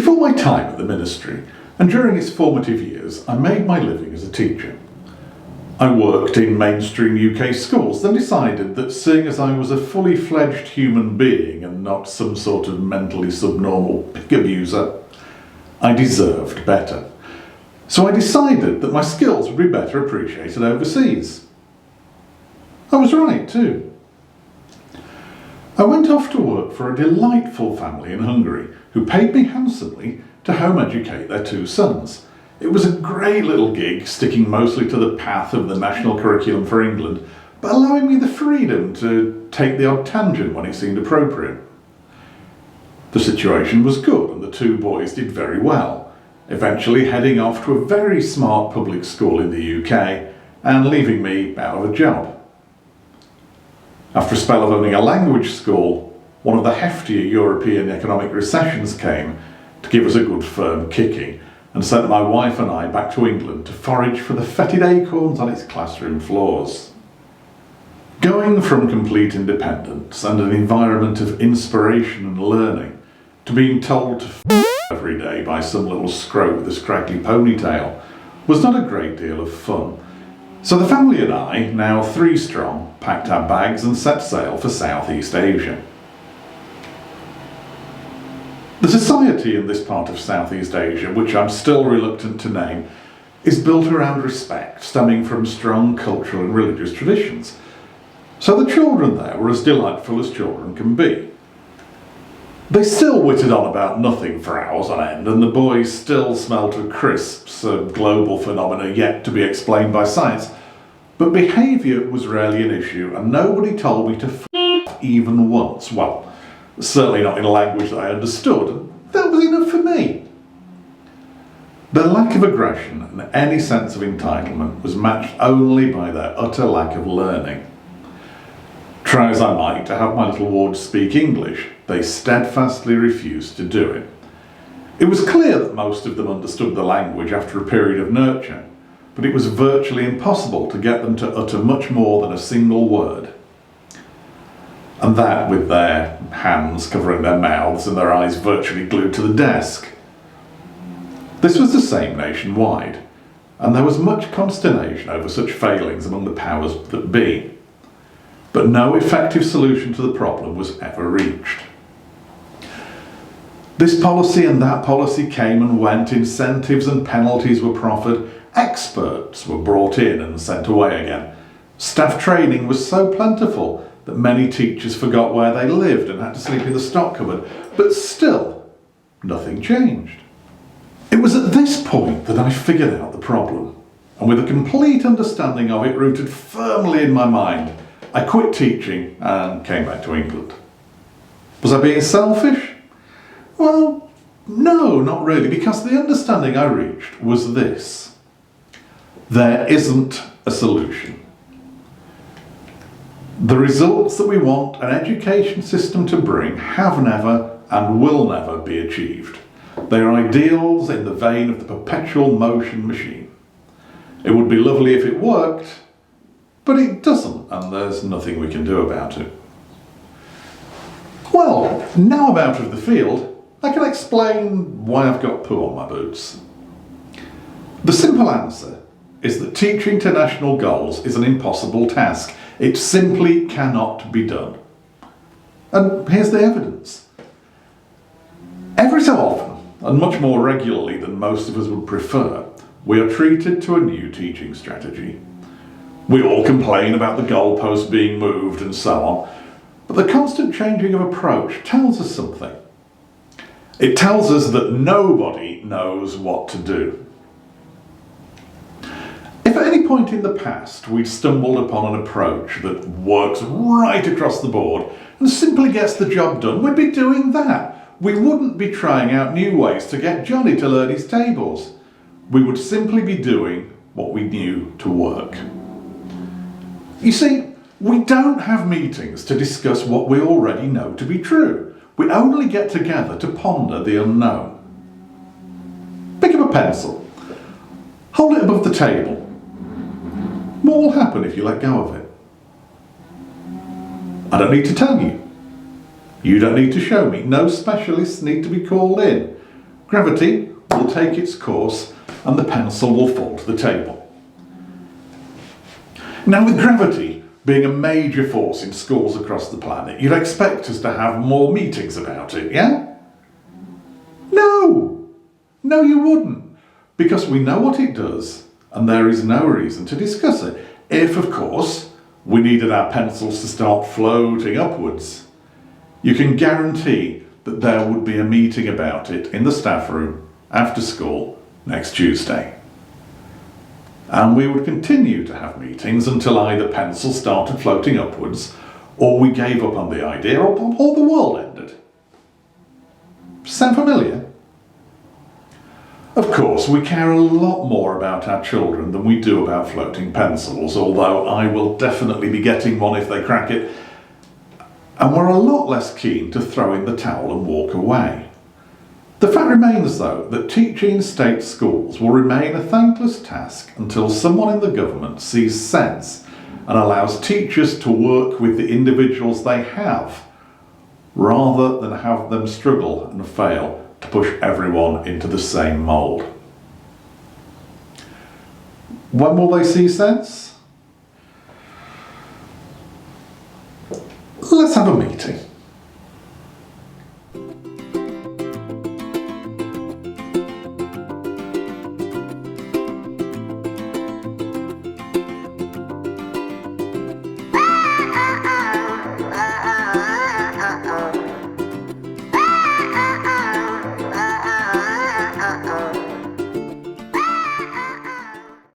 Before my time at the ministry, and during its formative years, I made my living as a teacher. I worked in mainstream UK schools, then decided that seeing as I was a fully fledged human being and not some sort of mentally subnormal pig abuser, I deserved better. So I decided that my skills would be better appreciated overseas. I was right too. I went off to work for a delightful family in Hungary who paid me handsomely to home educate their 2 sons. It was a great little gig, sticking mostly to the path of the national curriculum for England, but allowing me the freedom to take the odd tangent when it seemed appropriate. The situation was good and the 2 boys did very well, eventually heading off to a very smart public school in the UK and leaving me out of a job. After a spell of owning a language school, one of the heftier European economic recessions came to give us a good firm kicking and sent my wife and I back to England to forage for the fetid acorns on its classroom floors. Going from complete independence and an environment of inspiration and learning to being told to every day by some little scrope with a scraggly ponytail was not a great deal of fun. So the family and I, now 3 strong, packed our bags and set sail for Southeast Asia. The society in this part of Southeast Asia, which I'm still reluctant to name, is built around respect stemming from strong cultural and religious traditions. So the children there were as delightful as children can be. They still witted on about nothing for hours on end, and the boys still smelt of crisps, a global phenomena yet to be explained by science. But behaviour was rarely an issue, and nobody told me to f even once. Well, certainly not in a language that I understood, and that was enough for me. Their lack of aggression and any sense of entitlement was matched only by their utter lack of learning. Try as I might to have my little wards speak English, they steadfastly refused to do it. It was clear that most of them understood the language after a period of nurture, but it was virtually impossible to get them to utter much more than a single word. And that with their hands covering their mouths and their eyes virtually glued to the desk. This was the same nationwide, and there was much consternation over such failings among the powers that be. But no effective solution to the problem was ever reached. This policy and that policy came and went, incentives and penalties were proffered, experts were brought in and sent away again. Staff training was so plentiful that many teachers forgot where they lived and had to sleep in the stock cupboard, but still, nothing changed. It was at this point that I figured out the problem, and with a complete understanding of it rooted firmly in my mind, I quit teaching and came back to England. Was I being selfish? Well, no, not really, because the understanding I reached was this: there isn't a solution. The results that we want an education system to bring have never and will never be achieved. They are ideals in the vein of the perpetual motion machine. It would be lovely if it worked, but it doesn't, and there's nothing we can do about it. Well, now I'm out of the field, I can explain why I've got poo on my boots. The simple answer is that teaching to national goals is an impossible task. It simply cannot be done. And here's the evidence. Every so often, and much more regularly than most of us would prefer, we are treated to a new teaching strategy. We all complain about the goalposts being moved and so on, but the constant changing of approach tells us something. It tells us that nobody knows what to do. If at any point in the past we'd stumbled upon an approach that works right across the board and simply gets the job done, we'd be doing that. We wouldn't be trying out new ways to get Johnny to learn his tables. We would simply be doing what we knew to work. You see, we don't have meetings to discuss what we already know to be true. We only get together to ponder the unknown. Pick up a pencil. Hold it above the table. What will happen if you let go of it? I don't need to tell you. You don't need to show me. No specialists need to be called in. Gravity will take its course and the pencil will fall to the table. Now, with gravity being a major force in schools across the planet, you'd expect us to have more meetings about it, yeah? No, you wouldn't, because we know what it does and there is no reason to discuss it. If, of course, we needed our pencils to start floating upwards, you can guarantee that there would be a meeting about it in the staff room after school next Tuesday. And we would continue to have meetings until either pencils started floating upwards, or we gave up on the idea, or the world ended. Sound familiar? Of course, we care a lot more about our children than we do about floating pencils, although I will definitely be getting one if they crack it. And we're a lot less keen to throw in the towel and walk away. The fact remains, though, that teaching in state schools will remain a thankless task until someone in the government sees sense and allows teachers to work with the individuals they have, rather than have them struggle and fail to push everyone into the same mould. When will they see sense? Let's have a meeting.